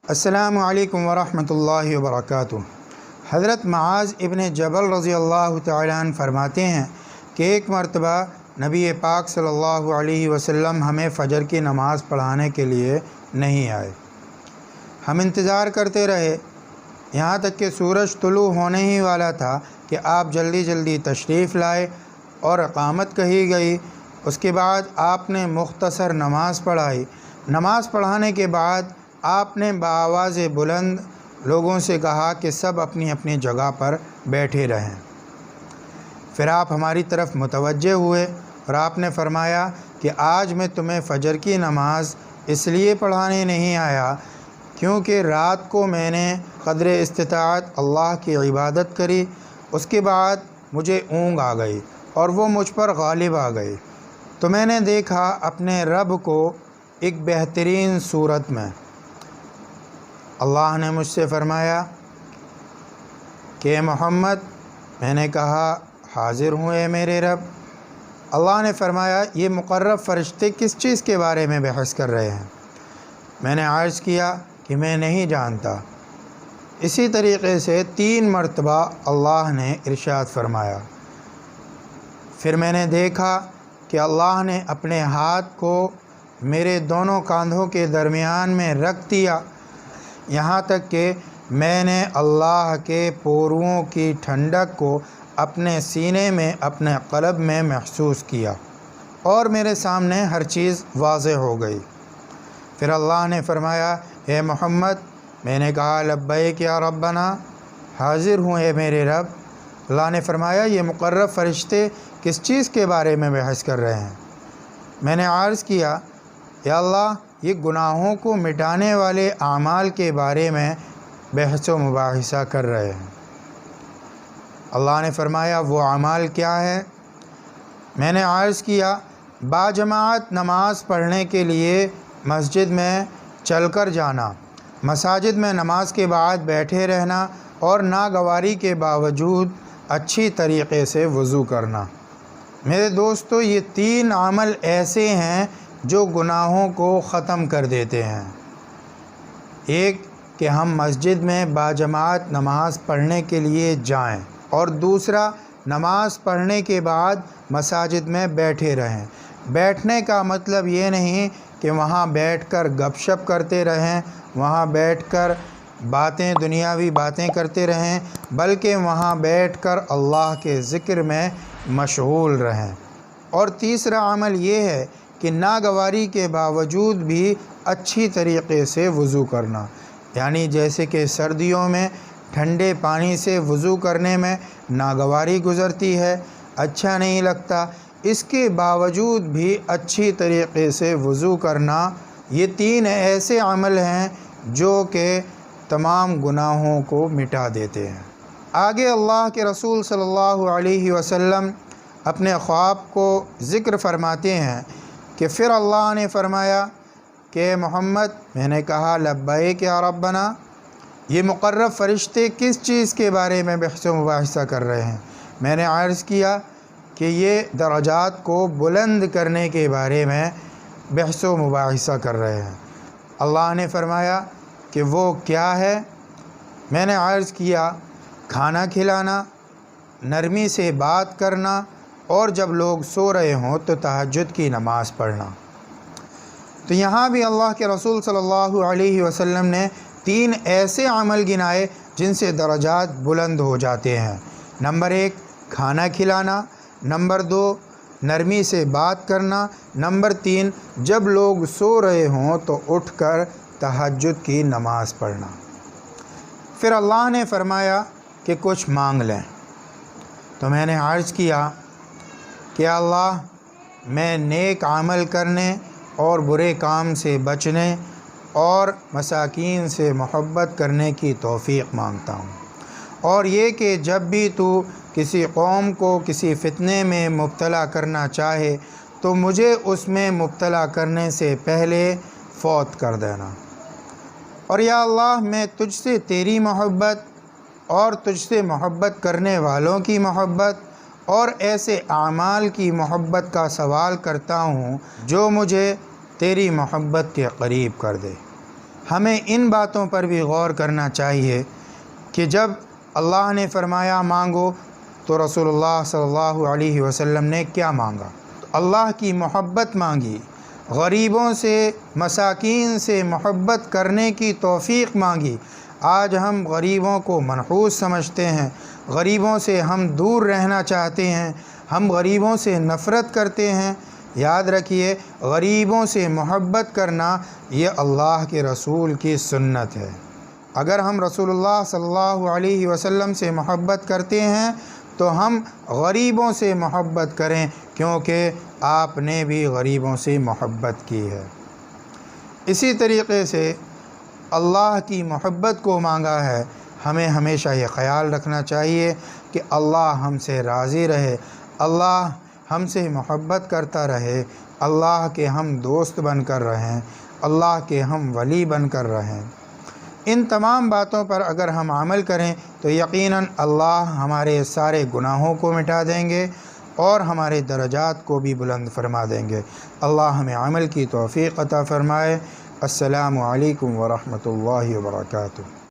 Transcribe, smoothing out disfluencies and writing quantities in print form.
السلام علیکم ورحمۃ اللہ وبرکاتہ۔ حضرت معاذ ابن جبل رضی اللہ تعالیٰ عنہ فرماتے ہیں کہ ایک مرتبہ نبی پاک صلی اللہ علیہ وسلم ہمیں فجر کی نماز پڑھانے کے لیے نہیں آئے۔ ہم انتظار کرتے رہے یہاں تک کہ سورج طلوع ہونے ہی والا تھا کہ آپ جلدی جلدی تشریف لائے اور اقامت کہی گئی۔ اس کے بعد آپ نے مختصر نماز پڑھائی۔ نماز پڑھانے کے بعد آپ نے بآواز بلند لوگوں سے کہا کہ سب اپنی اپنی جگہ پر بیٹھے رہیں۔ پھر آپ ہماری طرف متوجہ ہوئے اور آپ نے فرمایا کہ آج میں تمہیں فجر کی نماز اس لیے پڑھانے نہیں آیا کیونکہ رات کو میں نے قدر استطاعت اللہ کی عبادت کری، اس کے بعد مجھے اونگ آ گئی اور وہ مجھ پر غالب آ گئی، تو میں نے دیکھا اپنے رب کو ایک بہترین صورت میں۔ اللہ نے مجھ سے فرمایا کہ محمد، میں نے کہا حاضر ہوں اے میرے رب۔ اللہ نے فرمایا یہ مقرب فرشتے کس چیز کے بارے میں بحث کر رہے ہیں؟ میں نے عرض کیا کہ میں نہیں جانتا۔ اسی طریقے سے 3 مرتبہ اللہ نے ارشاد فرمایا۔ پھر میں نے دیکھا کہ اللہ نے اپنے ہاتھ کو میرے دونوں کاندھوں کے درمیان میں رکھ دیا، یہاں تک کہ میں نے اللہ کے پوروں کی ٹھنڈک کو اپنے سینے میں، اپنے قلب میں محسوس کیا اور میرے سامنے ہر چیز واضح ہو گئی۔ پھر اللہ نے فرمایا اے محمد، میں نے کہا لبیک یا ربنا، حاضر ہوں اے میرے رب۔ اللہ نے فرمایا یہ مقرب فرشتے کس چیز کے بارے میں بحث کر رہے ہیں؟ میں نے عرض کیا یا اللہ یہ گناہوں کو مٹانے والے اعمال کے بارے میں بحث و مباحثہ کر رہے ہیں۔ اللہ نے فرمایا وہ اعمال کیا ہے؟ میں نے عرض کیا باجماعت نماز پڑھنے کے لیے مسجد میں چل کر جانا، مساجد میں نماز کے بعد بیٹھے رہنا اور ناگواری کے باوجود اچھی طریقے سے وضو کرنا۔ میرے دوستو یہ 3 عمل ایسے ہیں جو گناہوں کو ختم کر دیتے ہیں۔ ایک کہ ہم مسجد میں باجماعت نماز پڑھنے کے لیے جائیں، اور دوسرا نماز پڑھنے کے بعد مساجد میں بیٹھے رہیں۔ بیٹھنے کا مطلب یہ نہیں کہ وہاں بیٹھ کر گپ شپ کرتے رہیں، وہاں بیٹھ کر دنیاوی باتیں کرتے رہیں، بلکہ وہاں بیٹھ کر اللہ کے ذکر میں مشغول رہیں۔ اور تیسرا عمل یہ ہے کہ ناگواری کے باوجود بھی اچھی طریقے سے وضو کرنا، یعنی جیسے کہ سردیوں میں ٹھنڈے پانی سے وضو کرنے میں ناگواری گزرتی ہے، اچھا نہیں لگتا، اس کے باوجود بھی اچھی طریقے سے وضو کرنا، یہ 3 ایسے عمل ہیں جو کہ تمام گناہوں کو مٹا دیتے ہیں۔ آگے اللہ کے رسول صلی اللہ علیہ وسلم اپنے خواب کو ذکر فرماتے ہیں کہ پھر اللہ نے فرمایا کہ محمد، میں نے کہا لبیک یا ربنا، یہ مقرب فرشتے کس چیز کے بارے میں بحث و مباحثہ کر رہے ہیں؟ میں نے عرض کیا کہ یہ درجات کو بلند کرنے کے بارے میں بحث و مباحثہ کر رہے ہیں۔ اللہ نے فرمایا کہ وہ کیا ہے؟ میں نے عرض کیا کھانا کھلانا، نرمی سے بات کرنا، اور جب لوگ سو رہے ہوں تو تہجد کی نماز پڑھنا۔ تو یہاں بھی اللہ کے رسول صلی اللہ علیہ وسلم نے 3 ایسے عمل گنائے جن سے درجات بلند ہو جاتے ہیں۔ نمبر 1 کھانا کھلانا، نمبر 2 نرمی سے بات کرنا، نمبر 3 جب لوگ سو رہے ہوں تو اٹھ کر تہجد کی نماز پڑھنا۔ پھر اللہ نے فرمایا کہ کچھ مانگ لیں، تو میں نے عرض کیا کہ اللہ میں نیک عمل کرنے اور برے کام سے بچنے اور مساکین سے محبت کرنے کی توفیق مانگتا ہوں، اور یہ کہ جب بھی تو کسی قوم کو کسی فتنے میں مبتلا کرنا چاہے تو مجھے اس میں مبتلا کرنے سے پہلے فوت کر دینا۔ اور یا اللہ میں تجھ سے تیری محبت اور تجھ سے محبت کرنے والوں کی محبت اور ایسے اعمال کی محبت کا سوال کرتا ہوں جو مجھے تیری محبت کے قریب کر دے۔ ہمیں ان باتوں پر بھی غور کرنا چاہیے کہ جب اللہ نے فرمایا مانگو تو رسول اللہ صلی اللہ علیہ وسلم نے کیا مانگا؟ اللہ کی محبت مانگی، غریبوں سے مساکین سے محبت کرنے کی توفیق مانگی۔ آج ہم غریبوں کو منحوس سمجھتے ہیں، غریبوں سے ہم دور رہنا چاہتے ہیں، ہم غریبوں سے نفرت کرتے ہیں۔ یاد رکھیے، غریبوں سے محبت کرنا یہ اللہ کے رسول کی سنت ہے۔ اگر ہم رسول اللہ صلی اللہ علیہ وسلم سے محبت کرتے ہیں تو ہم غریبوں سے محبت کریں، کیونکہ آپ نے بھی غریبوں سے محبت کی ہے۔ اسی طریقے سے اللہ کی محبت کو مانگا ہے۔ ہمیں ہمیشہ یہ خیال رکھنا چاہیے کہ اللہ ہم سے راضی رہے، اللہ ہم سے محبت کرتا رہے، اللہ کے ہم دوست بن کر رہیں، اللہ کے ہم ولی بن کر رہیں۔ ان تمام باتوں پر اگر ہم عمل کریں تو یقیناً اللہ ہمارے سارے گناہوں کو مٹا دیں گے اور ہمارے درجات کو بھی بلند فرما دیں گے۔ اللہ ہمیں عمل کی توفیق عطا فرمائے۔ السلام علیکم ورحمۃ اللہ وبرکاتہ۔